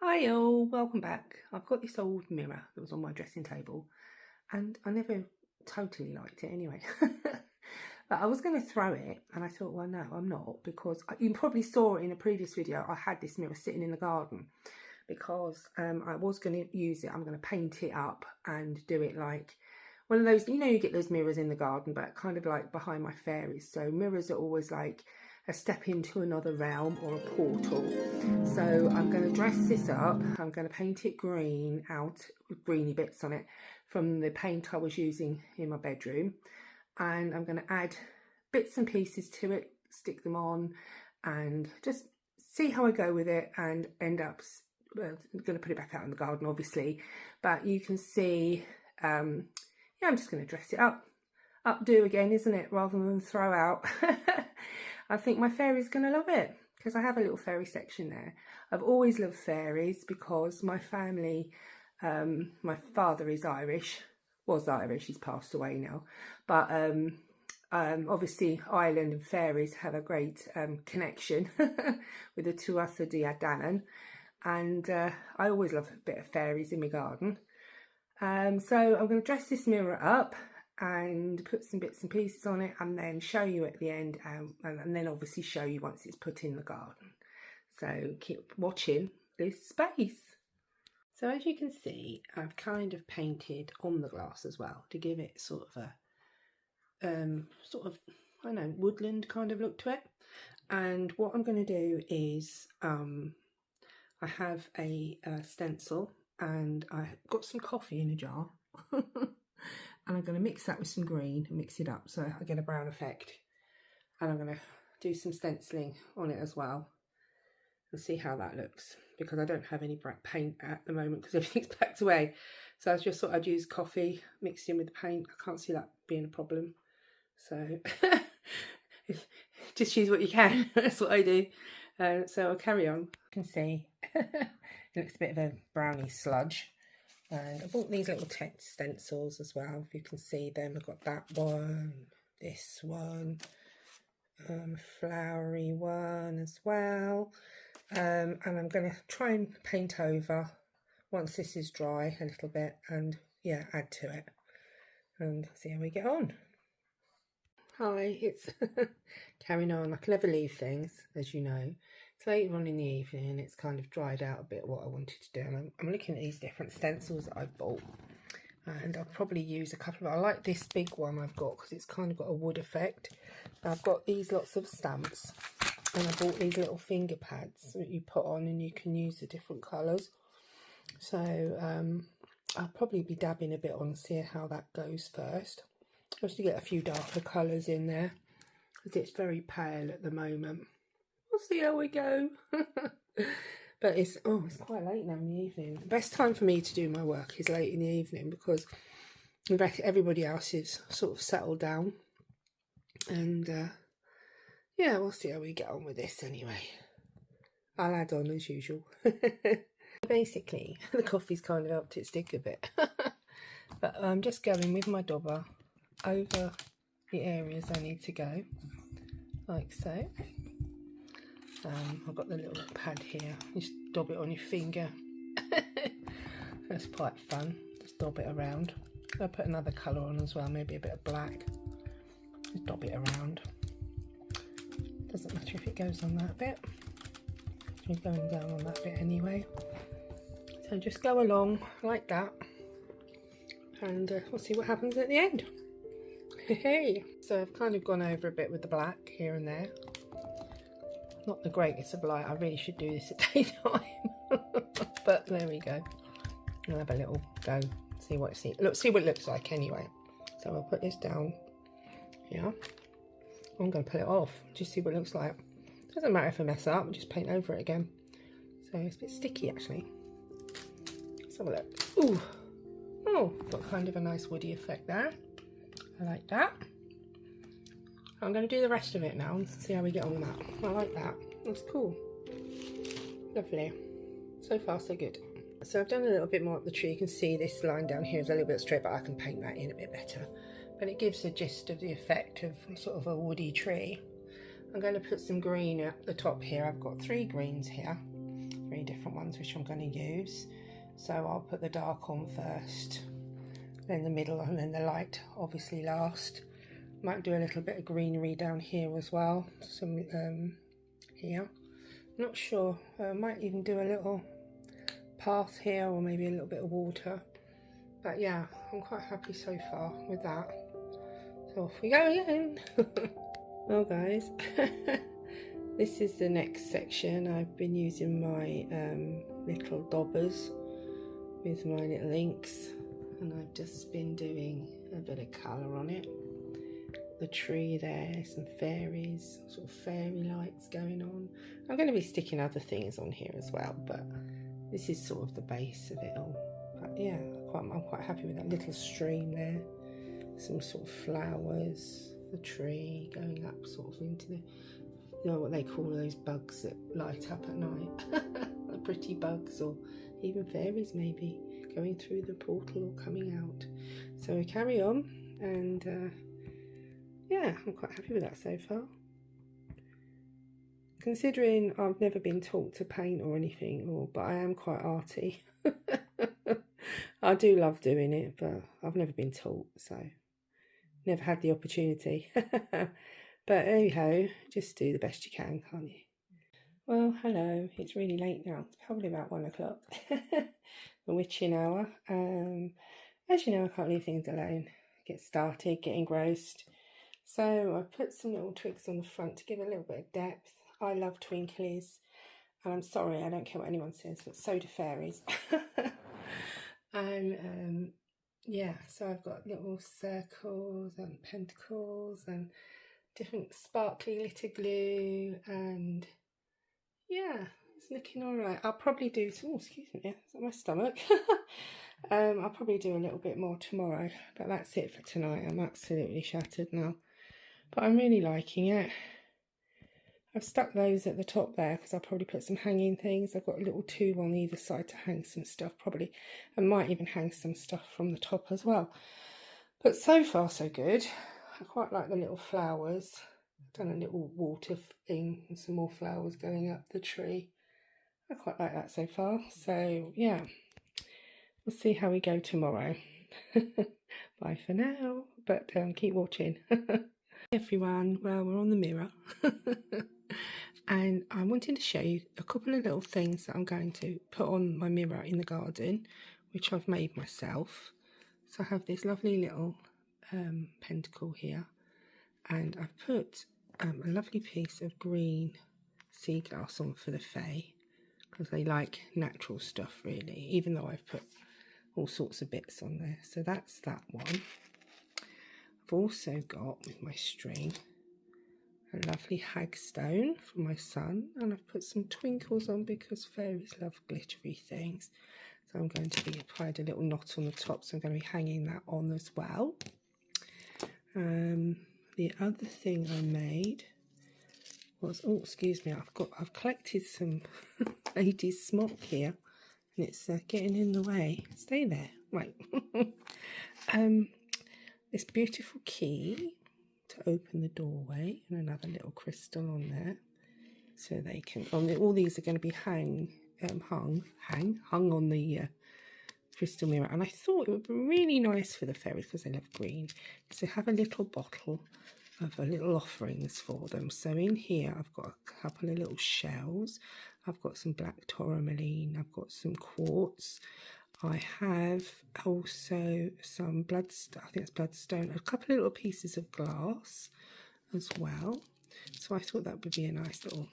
Hi all, welcome back. I've got this old mirror that was on my dressing table and I never totally liked it anyway. But I was going to throw it and I thought, well no, I'm not, because you probably saw in a previous video I had this mirror sitting in the garden because I was going to use it. I'm going to paint it up and do it like one of those, you get those mirrors in the garden but kind of like behind my fairies. So mirrors are always like a step into another realm or a portal. So I'm going to dress this up. I'm going to paint it green out with greeny bits on it from the paint I was using in my bedroom, and I'm going to add bits and pieces to it, stick them on and just see how I go with it, and end up I'm going to put it back out in the garden obviously, but you can see yeah, I'm just going to dress it up. Updo again, isn't it, rather than throw out. I think my fairy's going to love it because I have a little fairy section there. I've always loved fairies because my family, my father is Irish, was Irish, he's passed away now, but obviously Ireland and fairies have a great connection with the Tuatha De Danann, and I always love a bit of fairies in my garden. So I'm going to dress this mirror up and put some bits and pieces on it, and then show you at the end, and then obviously show you once it's put in the garden. So keep watching this space. So as you can see, I've kind of painted on the glass as well to give it sort of a I don't know, woodland kind of look to it. And what I'm going to do is I have a stencil and I've got some coffee in a jar. And I'm going to mix that with some green and mix it up so I get a brown effect. And I'm going to do some stenciling on it as well and see how that looks, because I don't have any black paint at the moment because everything's packed away. So I just thought I'd use coffee mixed in with the paint. I can't see that being a problem. So just use what you can. That's what I do. So I'll carry on. You can see it looks a bit of a browny sludge. And I bought these little text stencils as well, if you can see them. I've got that one, this one, flowery one as well. And I'm going to try and paint over once this is dry a little bit, and yeah, add to it and see how we get on. Hi, it's carrying on. I can never leave things, as you know. It's later on in the evening, it's kind of dried out a bit what I wanted to do, and I'm looking at these different stencils that I've bought, and I'll probably use a couple of, I like this big one I've got because it's kind of got a wood effect. I've got these lots of stamps, and I bought these little finger pads that you put on and you can use the different colours. So I'll probably be dabbing a bit on, see how that goes first, just to get a few darker colours in there because it's very pale at the moment. We'll see how we go. But it's quite late now in the evening. The best time for me to do my work is late in the evening because everybody else is sort of settled down. And yeah, we'll see how we get on with this anyway. I'll add on as usual. Basically, the coffee's kind of helped it stick a bit. But I'm just going with my dobber over the areas I need to go, like so. I've got the little pad here, just dob it on your finger. That's quite fun, just dob it around. I'll put another colour on as well, maybe a bit of black, just dob it around. Doesn't matter if it goes on that bit, it's going down on that bit anyway. So just go along like that, and we'll see what happens at the end. Hey, so I've kind of gone over a bit with the black here and there. Not the greatest of light, I really should do this at daytime. But there we go. I'll have a little go, see what it looks like anyway. So I'll put this down here. I'm going to pull it off, just see what it looks like. Doesn't matter if I mess up, I'll just paint over it again. So it's a bit sticky actually. Let's have a look. Ooh, oh, got kind of a nice woody effect there. I like that. I'm going to do the rest of it now and see how we get on with that. I like that. That's cool. Lovely. So far, so good. So I've done a little bit more up the tree. You can see this line down here is a little bit straight, but I can paint that in a bit better. But it gives the gist of the effect of sort of a woody tree. I'm going to put some green at the top here. I've got 3 greens here. three different ones which I'm going to use. So I'll put the dark on first, then the middle, and then the light obviously last. Might do a little bit of greenery down here as well, some here. Not sure, might even do a little path here, or maybe a little bit of water. But yeah, I'm quite happy so far with that. So off we go again. Well guys, this is the next section. I've been using my little daubers with my little inks, and I've just been doing a bit of colour on it. The tree there, some fairies, sort of fairy lights going on. I'm going to be sticking other things on here as well, but this is sort of the base of it all. But yeah, I'm quite happy with that little stream there. Some sort of flowers, the tree going up sort of into the, you know what they call those bugs that light up at night. The pretty bugs, or even fairies maybe, going through the portal or coming out. So we carry on, and yeah, I'm quite happy with that so far. Considering I've never been taught to paint or anything, but I am quite arty. I do love doing it, but I've never been taught, so never had the opportunity. But anyhow, just do the best you can, can't you? Well, hello, it's really late now. It's probably about 1 o'clock. The witching hour. As you know, I can't leave things alone. Get started, get engrossed. So I've put some little twigs on the front to give a little bit of depth. I love twinklies, and I'm sorry, I don't care what anyone says, but so do fairies. And yeah, so I've got little circles and pentacles and different sparkly glitter glue, and yeah, it's looking all right. I'll probably do some, oh, excuse me, is that my stomach? I'll probably do a little bit more tomorrow, but that's it for tonight. I'm absolutely shattered now, but I'm really liking it. I've stuck those at the top there because I'll probably put some hanging things. I've got a little tube on either side to hang some stuff, probably. I might even hang some stuff from the top as well. But so far so good. I quite like the little flowers. I've done a little water thing and some more flowers going up the tree. I quite like that so far. So yeah, we'll see how we go tomorrow. Bye for now, but keep watching. Everyone, well, we're on the mirror. And I wanted to show you a couple of little things that I'm going to put on my mirror in the garden, which I've made myself. So I have this lovely little pentacle here, and I've put a lovely piece of green sea glass on for the fae, because they like natural stuff really, even though I've put all sorts of bits on there. So that's that one. I've also got, with my string, a lovely hagstone for my son, and I've put some twinkles on because fairies love glittery things. So I'm going to be applied a little knot on the top, so I'm going to be hanging that on as well. The other thing I made was, oh excuse me, I've collected some ladies' smock here, and it's getting in the way. Stay there, right. This beautiful key to open the doorway, and another little crystal on there, so they can, all these are going to be hung on the crystal mirror. And I thought it would be really nice for the fairies, because they love green, to have a little bottle of little offerings for them. So in here I've got a couple of little shells, I've got some black tourmaline, I've got some quartz, I have also some bloodstone, I think it's bloodstone, a couple of little pieces of glass as well. So I thought that would be a nice little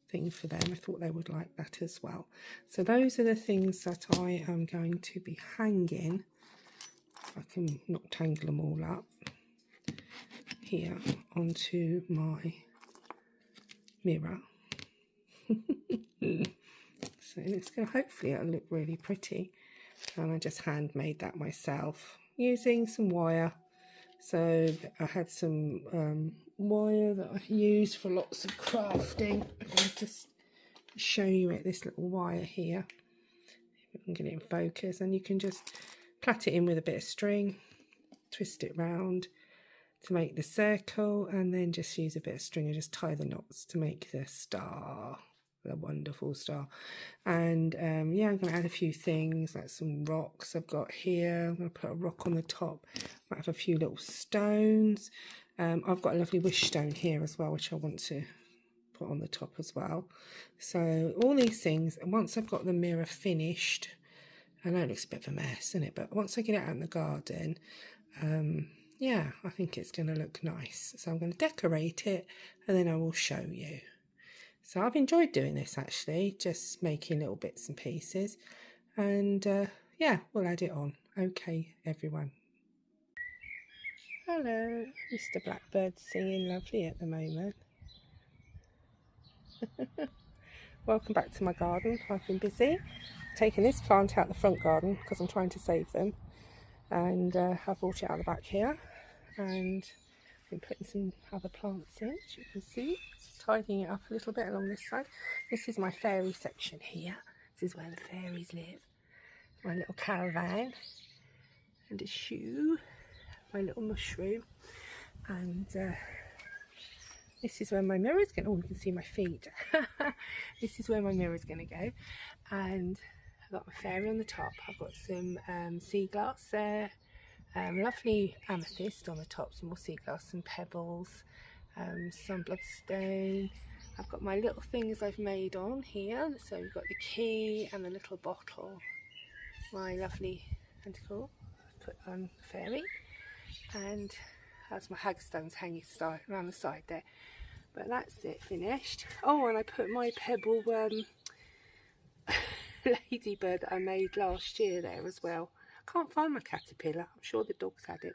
thing for them. I thought they would like that as well. So those are the things that I am going to be hanging. If I can not tangle them all up here onto my mirror. So it's going to, hopefully it'll look really pretty. And I just handmade that myself using some wire. So I had some wire that I use for lots of crafting. I'll just show you it, this little wire here, if I can get it in focus, and you can just plait it in with a bit of string, twist it round to make the circle, and then just use a bit of string and just tie the knots to make the star, a wonderful star. And yeah, I'm going to add a few things like some rocks I've got here. I'm going to put a rock on the top. Might have a few little stones. I've got a lovely wish stone here as well, which I want to put on the top as well. So all these things, and once I've got the mirror finished, I know it looks a bit of a mess, isn't it? But once I get it out in the garden, yeah, I think it's going to look nice. So I'm going to decorate it and then I will show you. So I've enjoyed doing this actually, just making little bits and pieces. And yeah, we'll add it on. Okay, everyone. Hello, Mr. Blackbird's singing lovely at the moment. Welcome back to my garden. I've been busy taking this plant out the front garden because I'm trying to save them, and I've brought it out the back here, and I've been putting some other plants in, as you can see, tidying it up a little bit along this side. This is my fairy section here. This is where the fairies live. My little caravan and a shoe, my little mushroom, and this is where my mirror is going to, oh, you can see my feet. This is where my mirror is going to go. And I've got my fairy on the top. I've got some sea glass there, lovely amethyst on the top, some more sea glass, some pebbles, some bloodstone. I've got my little things I've made on here. So we've got the key and the little bottle. My lovely pentacle put on fairy, and that's my hagstones hanging around the side there. But that's it, finished. Oh, and I put my pebble ladybird that I made last year there as well. I can't find my caterpillar. I'm sure the dogs had it.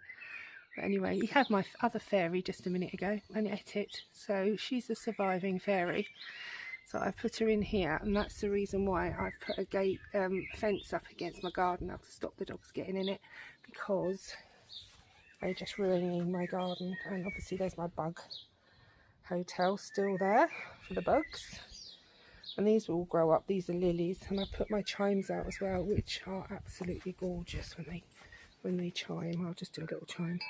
But anyway, you had my other fairy just a minute ago and ate it. So she's the surviving fairy. So I've put her in here, and that's the reason why I've put a gate fence up against my garden now to stop the dogs getting in it, because they're just ruining my garden. And obviously there's my bug hotel still there for the bugs, and these will all grow up. These are lilies, and I put my chimes out as well, which are absolutely gorgeous when they chime. I'll just do a little chime.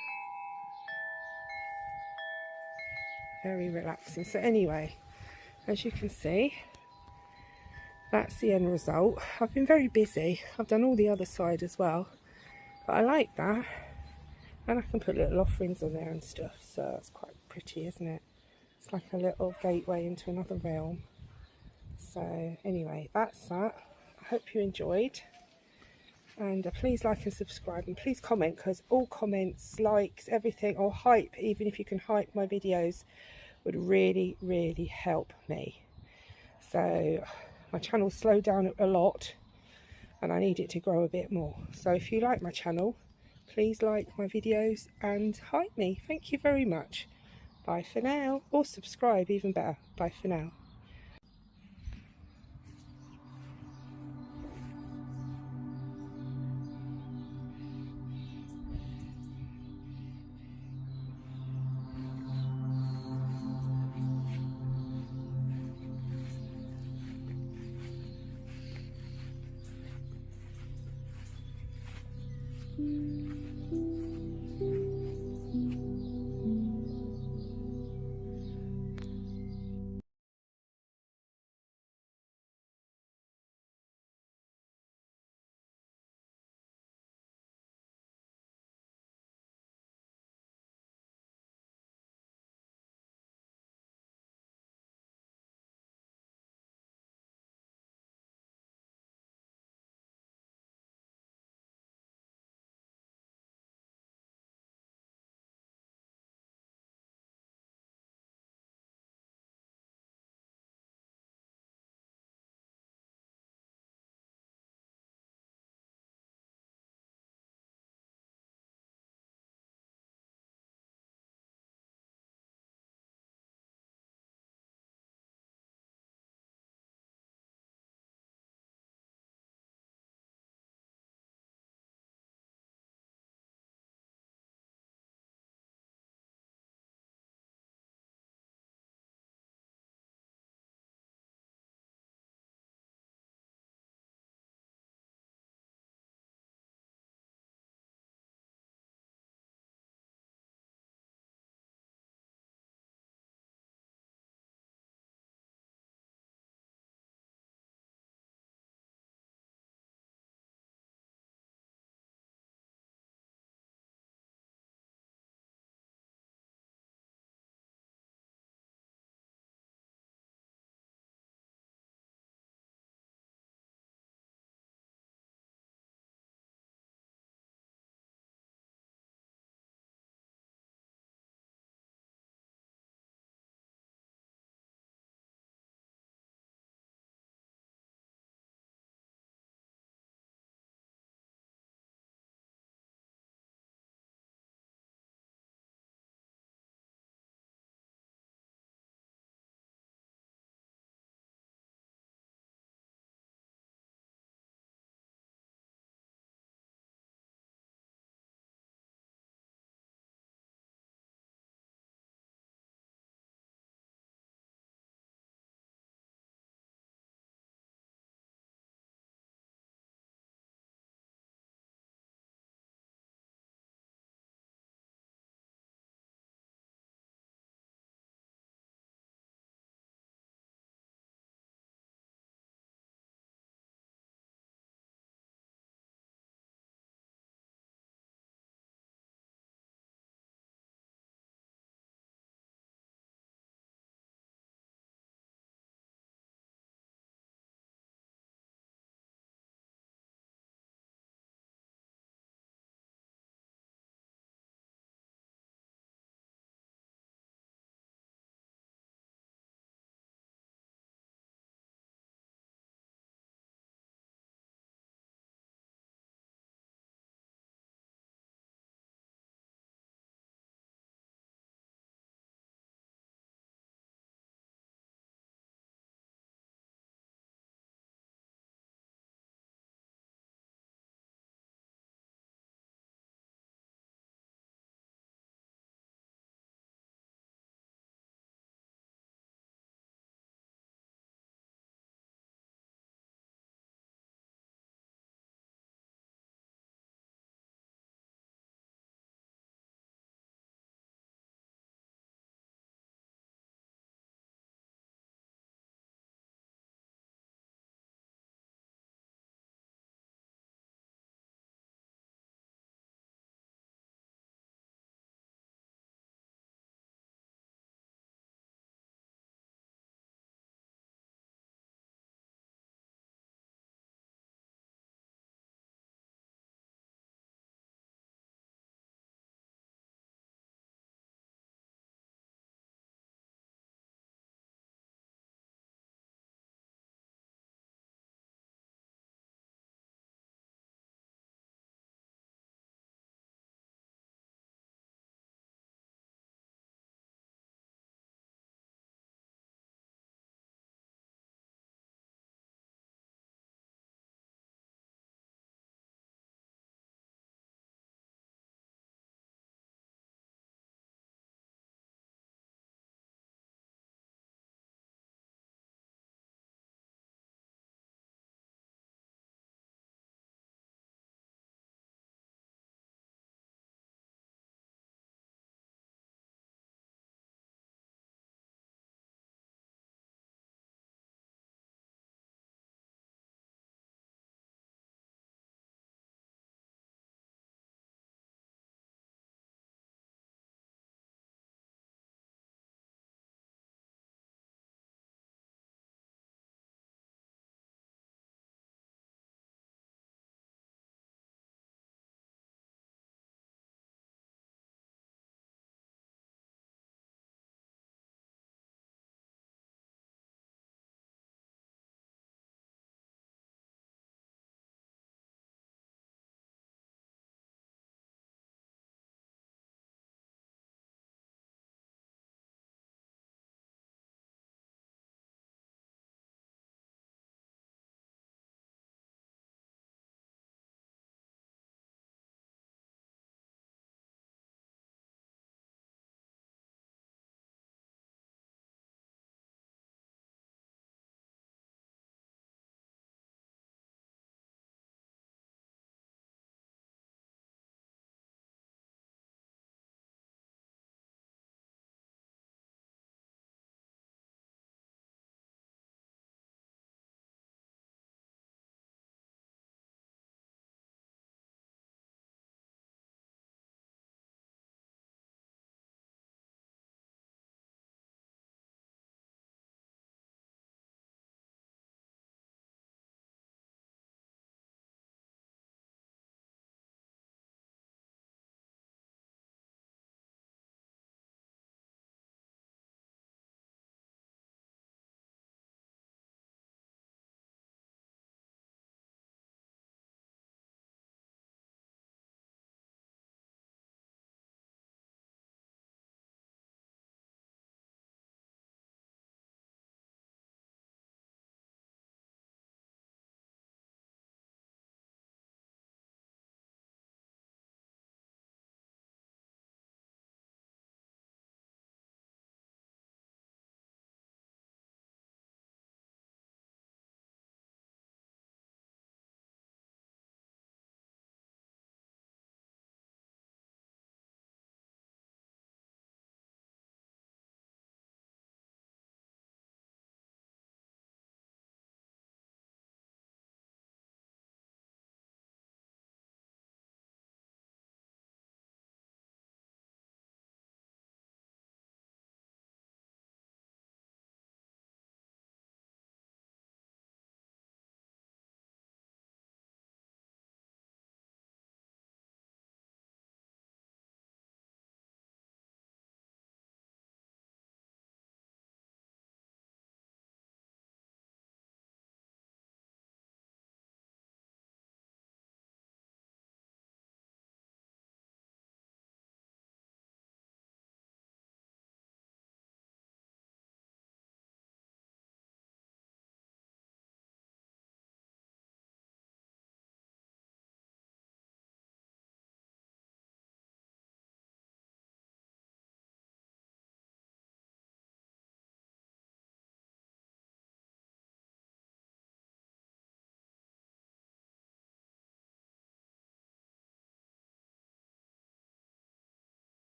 Very relaxing. So anyway, as you can see, that's the end result. I've been very busy. I've done all the other side as well, but I like that, and I can put little offerings on there and stuff, so it's quite pretty, isn't it? It's like a little gateway into another realm. So anyway, that's that. I hope you enjoyed, and please like and subscribe, and please comment, because all comments, likes, everything, or hype, even if you can hype my videos, would really, really help me. So my channel's slowed down a lot and I need it to grow a bit more. So if you like my channel, please like my videos and hype me. Thank you very much. Bye for now. Or subscribe, even better. Bye for now.